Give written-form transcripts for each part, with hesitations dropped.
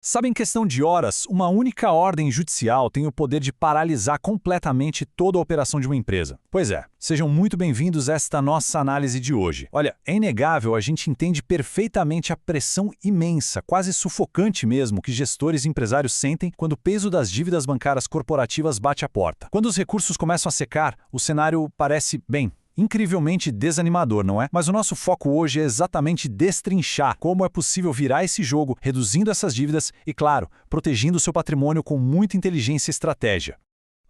Sabe, em questão de horas, uma única ordem judicial tem o poder de paralisar completamente toda a operação de uma empresa. Pois é, sejam muito bem-vindos a esta nossa análise de hoje. Olha, é inegável, a gente entende perfeitamente a pressão imensa, quase sufocante mesmo, que gestores e empresários sentem quando o peso das dívidas bancárias corporativas bate a porta. Quando os recursos começam a secar, o cenário parece, bem, incrivelmente desanimador, não é? Mas o nosso foco hoje é exatamente destrinchar como é possível virar esse jogo, reduzindo essas dívidas e, claro, protegendo o seu patrimônio com muita inteligência e estratégia.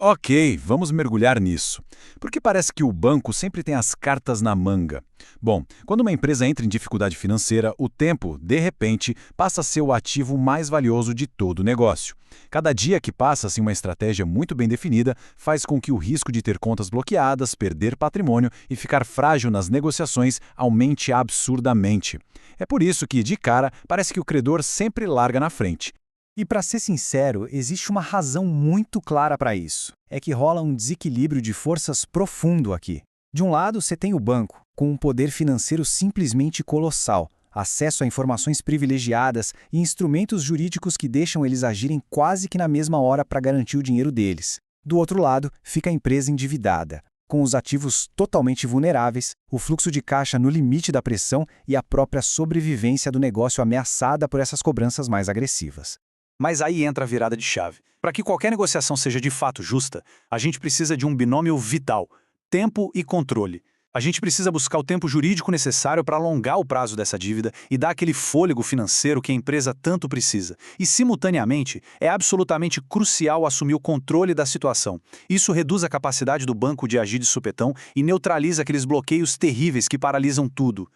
Ok, vamos mergulhar nisso. Porque parece que o banco sempre tem as cartas na manga. Bom, quando uma empresa entra em dificuldade financeira, o tempo, de repente, passa a ser o ativo mais valioso de todo o negócio. Cada dia que passa sem uma estratégia muito bem definida faz com que o risco de ter contas bloqueadas, perder patrimônio e ficar frágil nas negociações aumente absurdamente. É por isso que, de cara, parece que o credor sempre larga na frente. E para ser sincero, existe uma razão muito clara para isso. É que rola um desequilíbrio de forças profundo aqui. De um lado, você tem o banco, com um poder financeiro simplesmente colossal, acesso a informações privilegiadas e instrumentos jurídicos que deixam eles agirem quase que na mesma hora para garantir o dinheiro deles. Do outro lado, fica a empresa endividada, com os ativos totalmente vulneráveis, o fluxo de caixa no limite da pressão e a própria sobrevivência do negócio ameaçada por essas cobranças mais agressivas. Mas aí entra a virada de chave. Para que qualquer negociação seja de fato justa, a gente precisa de um binômio vital: tempo e controle. A gente precisa buscar o tempo jurídico necessário para alongar o prazo dessa dívida e dar aquele fôlego financeiro que a empresa tanto precisa. E, simultaneamente, é absolutamente crucial assumir o controle da situação. Isso reduz a capacidade do banco de agir de supetão e neutraliza aqueles bloqueios terríveis que paralisam tudo.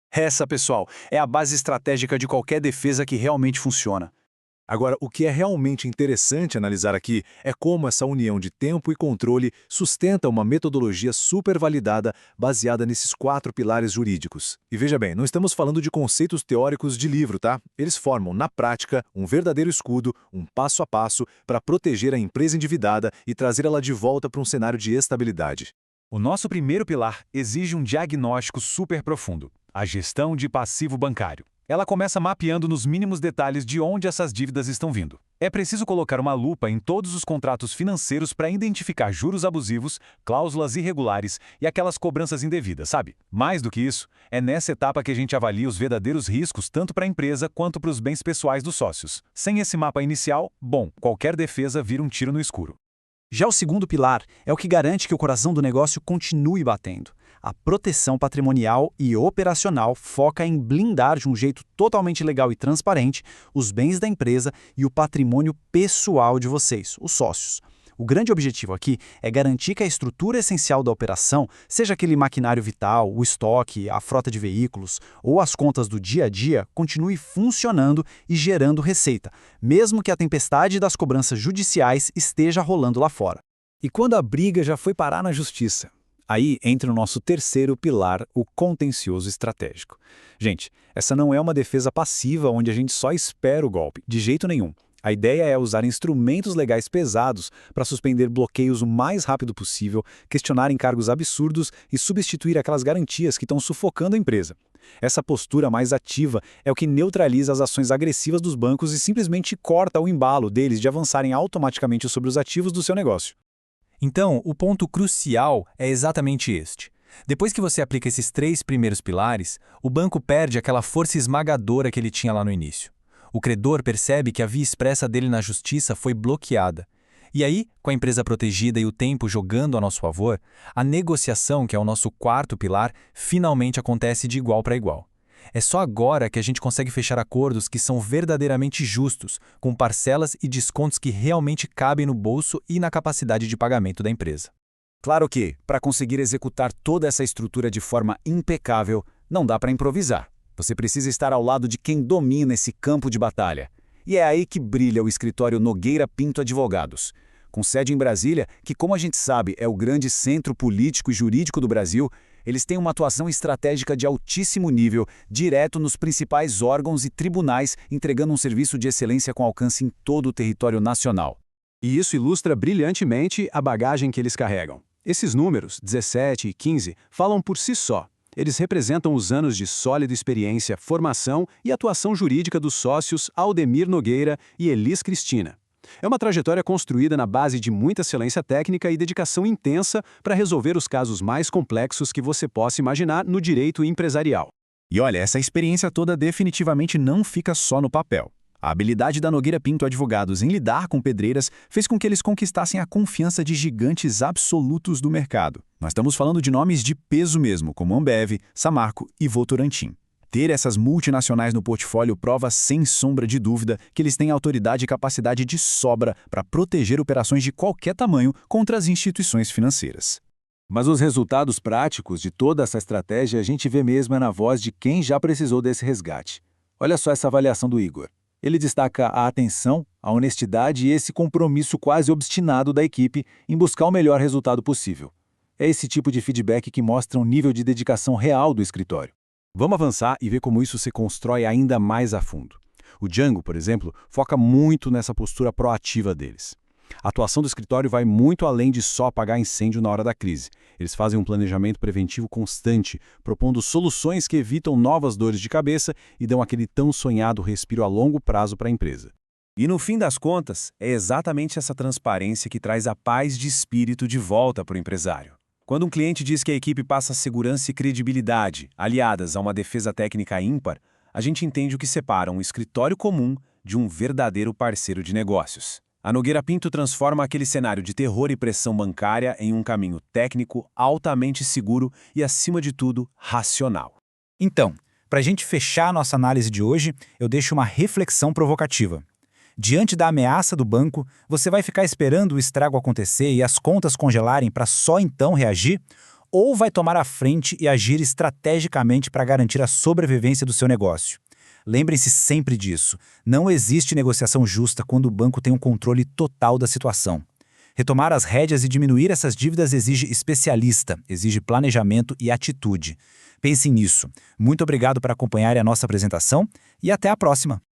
Essa, pessoal, é a base estratégica de qualquer defesa que realmente funciona. Agora, o que é realmente interessante analisar aqui é como essa união de tempo e controle sustenta uma metodologia super validada baseada nesses 4 pilares jurídicos. E veja bem, não estamos falando de conceitos teóricos de livro, tá? Eles formam, na prática, um verdadeiro escudo, um passo a passo, para proteger a empresa endividada e trazer ela de volta para um cenário de estabilidade. O nosso primeiro pilar exige um diagnóstico super profundo: a gestão de passivo bancário. Ela começa mapeando nos mínimos detalhes de onde essas dívidas estão vindo. É preciso colocar uma lupa em todos os contratos financeiros para identificar juros abusivos, cláusulas irregulares e aquelas cobranças indevidas, sabe? Mais do que isso, é nessa etapa que a gente avalia os verdadeiros riscos tanto para a empresa quanto para os bens pessoais dos sócios. Sem esse mapa inicial, bom, qualquer defesa vira um tiro no escuro. Já o segundo pilar é o que garante que o coração do negócio continue batendo. A proteção patrimonial e operacional foca em blindar de um jeito totalmente legal e transparente os bens da empresa e o patrimônio pessoal de vocês, os sócios. O grande objetivo aqui é garantir que a estrutura essencial da operação, seja aquele maquinário vital, o estoque, a frota de veículos ou as contas do dia a dia, continue funcionando e gerando receita, mesmo que a tempestade das cobranças judiciais esteja rolando lá fora. E quando a briga já foi parar na justiça? Aí entra o nosso terceiro pilar, o contencioso estratégico. Gente, essa não é uma defesa passiva onde a gente só espera o golpe, de jeito nenhum. A ideia é usar instrumentos legais pesados para suspender bloqueios o mais rápido possível, questionar encargos absurdos e substituir aquelas garantias que estão sufocando a empresa. Essa postura mais ativa é o que neutraliza as ações agressivas dos bancos e simplesmente corta o embalo deles de avançarem automaticamente sobre os ativos do seu negócio. Então, o ponto crucial é exatamente este. Depois que você aplica esses 3 primeiros pilares, o banco perde aquela força esmagadora que ele tinha lá no início. O credor percebe que a via expressa dele na justiça foi bloqueada. E aí, com a empresa protegida e o tempo jogando a nosso favor, a negociação, que é o nosso quarto pilar, finalmente acontece de igual para igual. É só agora que a gente consegue fechar acordos que são verdadeiramente justos, com parcelas e descontos que realmente cabem no bolso e na capacidade de pagamento da empresa. Claro que, para conseguir executar toda essa estrutura de forma impecável, não dá para improvisar. Você precisa estar ao lado de quem domina esse campo de batalha. E é aí que brilha o escritório Nogueira Pinto Advogados, com sede em Brasília, que, como a gente sabe, é o grande centro político e jurídico do Brasil. Eles têm uma atuação estratégica de altíssimo nível, direto nos principais órgãos e tribunais, entregando um serviço de excelência com alcance em todo o território nacional. E isso ilustra brilhantemente a bagagem que eles carregam. Esses números, 17 e 15, falam por si só. Eles representam os anos de sólida experiência, formação e atuação jurídica dos sócios Aldemir Nogueira e Elis Cristina. É uma trajetória construída na base de muita excelência técnica e dedicação intensa para resolver os casos mais complexos que você possa imaginar no direito empresarial. E olha, essa experiência toda definitivamente não fica só no papel. A habilidade da Nogueira Pinto Advogados em lidar com pedreiras fez com que eles conquistassem a confiança de gigantes absolutos do mercado. Nós estamos falando de nomes de peso mesmo, como Ambev, Samarco e Votorantim. Ter essas multinacionais no portfólio prova sem sombra de dúvida que eles têm autoridade e capacidade de sobra para proteger operações de qualquer tamanho contra as instituições financeiras. Mas os resultados práticos de toda essa estratégia a gente vê mesmo na voz de quem já precisou desse resgate. Olha só essa avaliação do Igor. Ele destaca a atenção, a honestidade e esse compromisso quase obstinado da equipe em buscar o melhor resultado possível. É esse tipo de feedback que mostra um nível de dedicação real do escritório. Vamos avançar e ver como isso se constrói ainda mais a fundo. O Django, por exemplo, foca muito nessa postura proativa deles. A atuação do escritório vai muito além de só apagar incêndio na hora da crise. Eles fazem um planejamento preventivo constante, propondo soluções que evitam novas dores de cabeça e dão aquele tão sonhado respiro a longo prazo para a empresa. E no fim das contas, é exatamente essa transparência que traz a paz de espírito de volta para o empresário. Quando um cliente diz que a equipe passa segurança e credibilidade, aliadas a uma defesa técnica ímpar, a gente entende o que separa um escritório comum de um verdadeiro parceiro de negócios. A Nogueira Pinto transforma aquele cenário de terror e pressão bancária em um caminho técnico, altamente seguro e, acima de tudo, racional. Então, para a gente fechar a nossa análise de hoje, eu deixo uma reflexão provocativa. Diante da ameaça do banco, você vai ficar esperando o estrago acontecer e as contas congelarem para só então reagir? Ou vai tomar a frente e agir estrategicamente para garantir a sobrevivência do seu negócio? Lembrem-se sempre disso. Não existe negociação justa quando o banco tem um controle total da situação. Retomar as rédeas e diminuir essas dívidas exige especialista, exige planejamento e atitude. Pensem nisso. Muito obrigado por acompanharem a nossa apresentação e até a próxima!